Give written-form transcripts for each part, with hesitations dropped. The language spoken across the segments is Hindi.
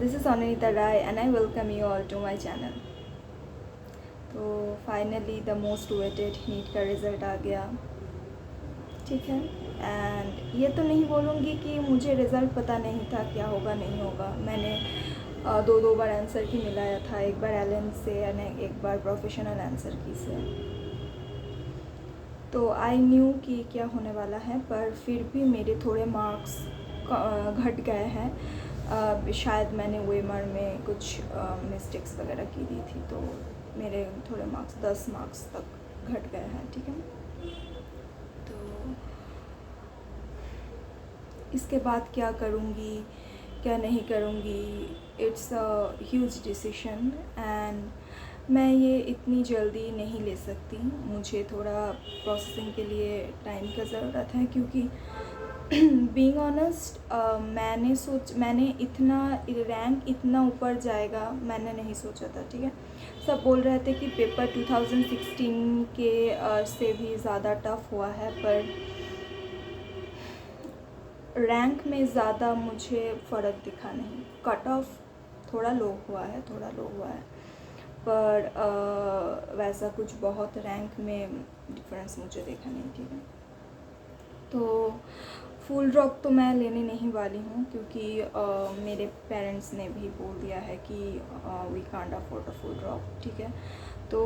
This is Ananita Rai and I welcome you all to my channel. तो finally the most waited NEET का रिज़ल्ट आ गया, ठीक है। एंड ये तो नहीं बोलूँगी कि मुझे रिज़ल्ट पता नहीं था क्या होगा नहीं होगा। मैंने दो बार आंसर की मिलाया था, एक बार एलन से यानी एक बार प्रोफेशनल आंसर की से। तो आई न्यू कि क्या होने वाला है, पर फिर भी मेरे थोड़े मार्क्स घट गए हैं। शायद मैंने वेमर में कुछ मिस्टेक्स वगैरह की दी थी, तो मेरे थोड़े मार्क्स 10 मार्क्स तक घट गए हैं, ठीक है। तो इसके बाद क्या करूँगी क्या नहीं करूँगी, it's a huge decision and मैं ये इतनी जल्दी नहीं ले सकती। मुझे थोड़ा प्रोसेसिंग के लिए टाइम की ज़रूरत है, क्योंकि बीइंग ऑनेस्ट मैंने इतना रैंक इतना ऊपर जाएगा मैंने नहीं सोचा था, ठीक है। सब बोल रहे थे कि पेपर 2016 के से भी ज़्यादा टफ हुआ है, पर रैंक में ज़्यादा मुझे फ़र्क दिखा नहीं। कट ऑफ थोड़ा लो हुआ है, पर वैसा कुछ बहुत रैंक में डिफरेंस मुझे देखा नहीं, ठीक है। तो फुल ड्रॉप तो मैं लेने नहीं वाली हूँ, क्योंकि मेरे पेरेंट्स ने भी बोल दिया है कि we can't afford a full drop, ठीक है। तो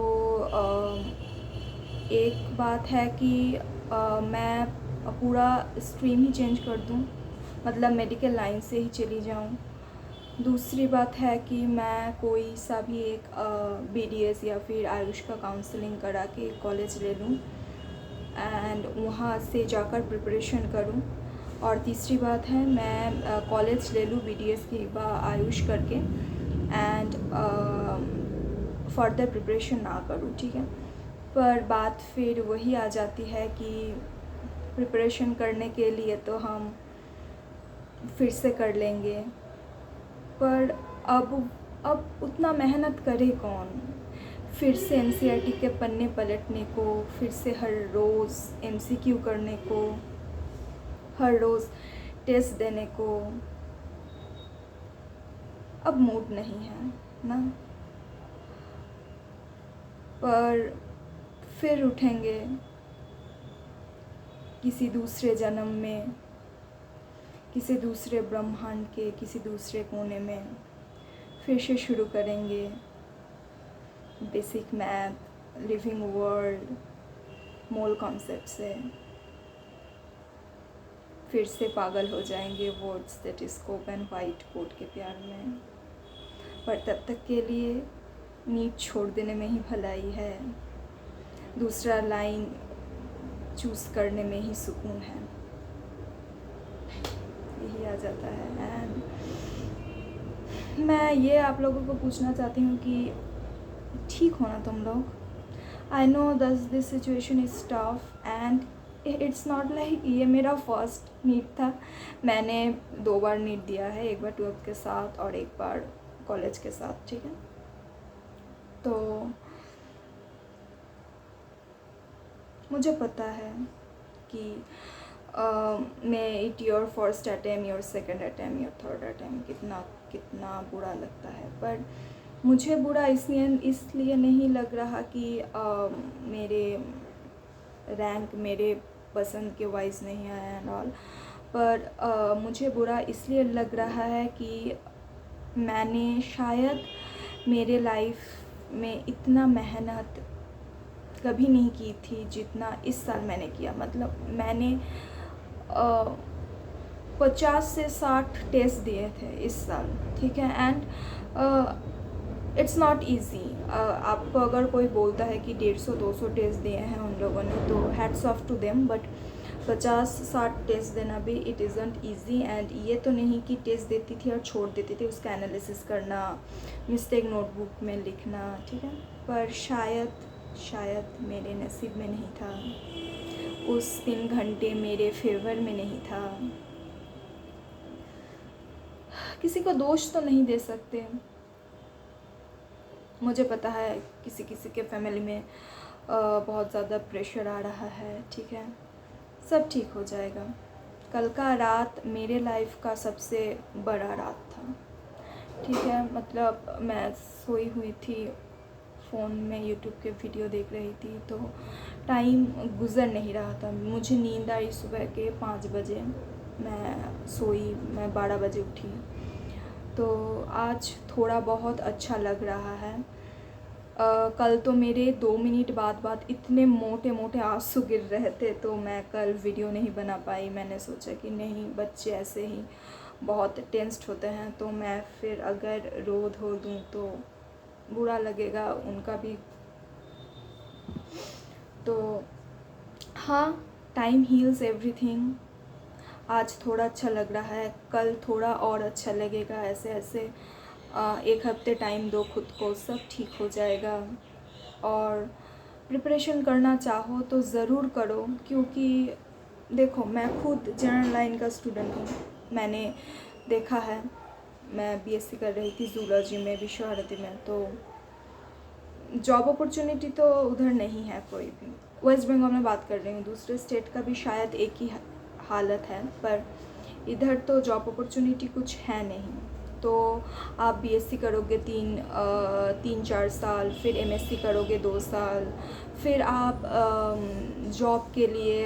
एक बात है कि मैं पूरा स्ट्रीम ही चेंज कर दूँ, मतलब मेडिकल लाइन से ही चली जाऊँ। दूसरी बात है कि मैं कोई सा भी एक BDS या फिर आयुष का काउंसलिंग करा के कॉलेज ले लूँ एंड वहाँ से जाकर प्रिपरेशन करूँ। और तीसरी बात है मैं कॉलेज ले लूँ BDS की आयुष करके एंड फर्दर प्रिपरेशन ना करूँ, ठीक है। पर बात फिर वही आ जाती है कि प्रिपरेशन करने के लिए तो हम फिर से कर लेंगे, पर अब उतना मेहनत करे कौन, फिर से NCERT के पन्ने पलटने को, फिर से हर रोज़ MCQ करने को, हर रोज़ टेस्ट देने को। अब मूड नहीं है ना, पर फिर उठेंगे किसी दूसरे जन्म में, किसी दूसरे ब्रह्मांड के किसी दूसरे कोने में फिर से शुरू करेंगे basic math, living world, mole concept से। फिर से पागल हो जाएंगे वर्ड स्टेटिस्कोप एंड वाइट कोड के प्यार में। पर तब तक के लिए नीट छोड़ देने में ही भलाई है, दूसरा लाइन चूज़ करने में ही सुकून है, यही आ जाता है। एंड मैं ये आप लोगों को पूछना चाहती हूँ कि ठीक हो ना तुम लोग। I know this situation is tough and it's not like ये मेरा फर्स्ट नीट था। मैंने 2 बार नीट दिया है, एक बार 12th के साथ और एक बार कॉलेज के साथ, ठीक है। तो मुझे पता है कि मैं it your first attempt, your second attempt, your third attempt कितना बुरा लगता है, पर मुझे बुरा इसलिए नहीं लग रहा कि मेरे रैंक मेरे पसंद के वाइज नहीं आया एंड ऑल, पर मुझे बुरा इसलिए लग रहा है कि मैंने शायद मेरे लाइफ में इतना मेहनत कभी नहीं की थी जितना इस साल मैंने किया। मतलब मैंने 50 से 60 टेस्ट दिए थे इस साल, ठीक है। And it's not easy. आपको अगर कोई बोलता है कि 150-200 टेस्ट दिए हैं उन लोगों ने, तो hats off to them, but 50-60 test देना भी इट इज़ंट ईजी। एंड ये तो नहीं कि टेस्ट देती थी और छोड़ देती थी, उसका एनालिसिस करना, मिस्टेक नोटबुक में लिखना, ठीक है। पर शायद मेरे नसीब में नहीं था, उस 3 घंटे मेरे फेवर में नहीं था। किसी को दोष तो नहीं दे सकते। मुझे पता है किसी के फैमिली में बहुत ज़्यादा प्रेशर आ रहा है, ठीक है। सब ठीक हो जाएगा। कल का रात मेरे लाइफ का सबसे बड़ा रात था, ठीक है। मतलब मैं सोई हुई थी, फ़ोन में यूट्यूब के वीडियो देख रही थी, तो टाइम गुज़र नहीं रहा था। मुझे नींद आई सुबह के 5 बजे, मैं सोई, मैं 12 बजे उठी। तो आज थोड़ा बहुत अच्छा लग रहा है। कल तो मेरे 2 मिनट बाद इतने मोटे मोटे आंसू गिर रहे थे, तो मैं कल वीडियो नहीं बना पाई। मैंने सोचा कि नहीं, बच्चे ऐसे ही बहुत टेंस्ड होते हैं, तो मैं फिर अगर रो धो दूँ तो बुरा लगेगा उनका भी। तो हाँ, टाइम हील्स एवरीथिंग। आज थोड़ा अच्छा लग रहा है, कल थोड़ा और अच्छा लगेगा। ऐसे ऐसे 1 हफ्ते टाइम दो खुद को, सब ठीक हो जाएगा। और प्रिपरेशन करना चाहो तो ज़रूर करो, क्योंकि देखो, मैं खुद जनरल लाइन का स्टूडेंट हूँ। मैंने देखा है, मैं बीएससी कर रही थी जूलॉजी में, विश्वभारती में। तो जॉब अपॉर्चुनिटी तो उधर नहीं है कोई भी। वेस्ट बंगाल में बात कर रही हूँ, दूसरे स्टेट का भी शायद एक ही हालत है, पर इधर तो जॉब अपॉर्चुनिटी कुछ है नहीं। तो आप बीएससी करोगे 3-4 साल, फिर एमएससी करोगे 2 साल, फिर आप जॉब के लिए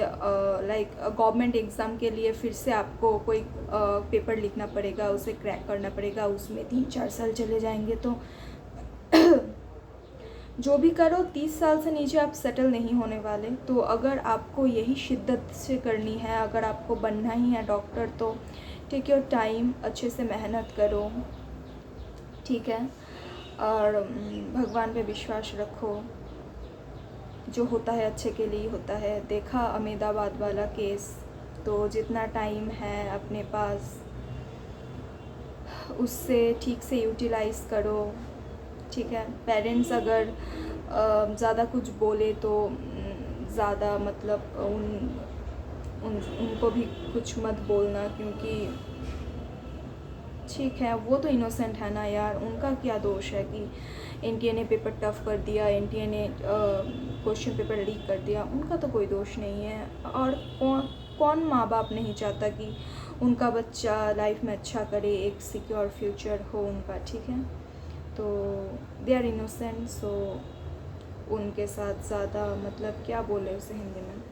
लाइक गवर्नमेंट एग्ज़ाम के लिए फिर से आपको कोई पेपर लिखना पड़ेगा, उसे क्रैक करना पड़ेगा, उसमें 3-4 साल चले जाएंगे। तो जो भी करो 30 साल से नीचे आप सेटल नहीं होने वाले। तो अगर आपको यही शिद्दत से करनी है, अगर आपको बनना ही है डॉक्टर, तो टेक योर टाइम, अच्छे से मेहनत करो, ठीक है। और भगवान पे विश्वास रखो, जो होता है अच्छे के लिए होता है। देखा अहमदाबाद वाला केस, तो जितना टाइम है अपने पास उससे ठीक से यूटिलाइज़ करो, ठीक है। पेरेंट्स अगर ज़्यादा कुछ बोले तो ज़्यादा मतलब उनको भी कुछ मत बोलना, क्योंकि ठीक है, वो तो इनोसेंट है ना यार, उनका क्या दोष है कि एनटीए ने पेपर टफ कर दिया, एनटीए ने क्वेश्चन पेपर लीक कर दिया, उनका तो कोई दोष नहीं है। और कौन माँ बाप नहीं चाहता कि उनका बच्चा लाइफ में अच्छा करे, एक सिक्योर फ्यूचर हो उनका, ठीक है। तो दे आर इनोसेंट, सो उनके साथ ज़्यादा मतलब क्या बोले उसे हिंदी में,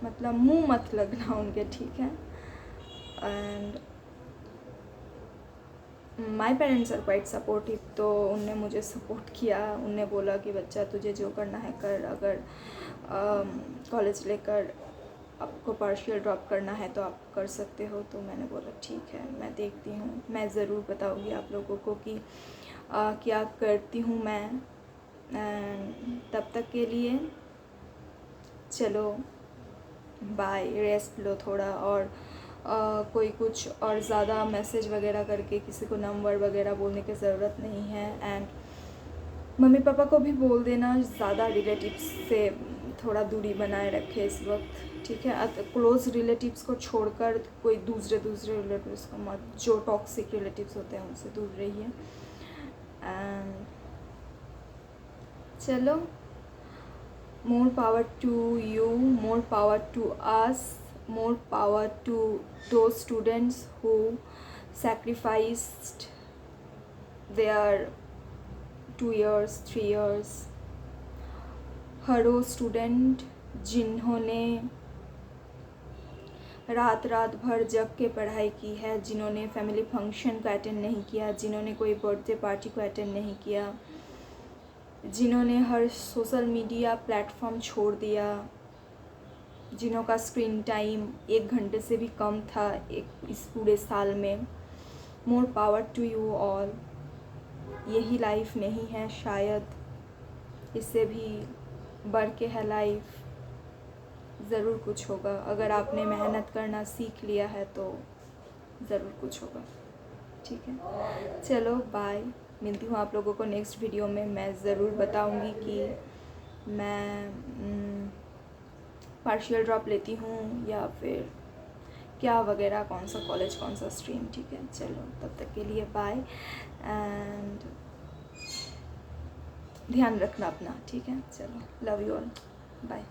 मतलब मुंह मत लगना उनके, ठीक है। And my parents are quite supportive, तो उनने मुझे सपोर्ट किया। उनने बोला कि बच्चा तुझे जो करना है कर, अगर कॉलेज लेकर आपको पार्शियल ड्रॉप करना है तो आप कर सकते हो। तो मैंने बोला ठीक है, मैं देखती हूँ, मैं ज़रूर बताऊँगी आप लोगों को कि क्या करती हूँ मैं। तब तक के लिए चलो बाय, रेस्ट लो थोड़ा। और कोई कुछ और ज़्यादा मैसेज वगैरह करके किसी को नंबर वगैरह बोलने की ज़रूरत नहीं है। एंड मम्मी पापा को भी बोल देना ज़्यादा रिलेटिव्स से थोड़ा दूरी बनाए रखे इस वक्त, ठीक है। क्लोज रिलेटिव्स को छोड़कर कोई दूसरे रिलेटिव्स को मत, जो टॉक्सिक रिलेटिव्स होते हैं उनसे दूर रहिए। एंड चलो, more power to you, more power to us, more power to those students who sacrificed their 2 years, 3 years। हर वो स्टूडेंट जिन्होंने रात भर जग के पढ़ाई की है, जिन्होंने फैमिली फंक्शन को अटेंड नहीं किया, जिन्होंने कोई बर्थडे पार्टी को अटेंड नहीं किया, जिन्होंने हर सोशल मीडिया प्लेटफॉर्म छोड़ दिया, जिन्हों का स्क्रीन टाइम 1 घंटे से भी कम था इस पूरे साल में, more power to you all. यही लाइफ नहीं है शायद, इससे भी बढ़ के है लाइफ। ज़रूर कुछ होगा, अगर आपने मेहनत करना सीख लिया है तो ज़रूर कुछ होगा, ठीक है। चलो बाय, मिलती हूँ आप लोगों को नेक्स्ट वीडियो में। मैं ज़रूर बताऊँगी कि मैं पार्शियल ड्रॉप लेती हूँ या फिर क्या वगैरह, कौन सा कॉलेज, कौन सा स्ट्रीम, ठीक है। चलो तब तक के लिए बाय, एंड ध्यान रखना अपना, ठीक है। चलो, लव यू ऑल, बाय।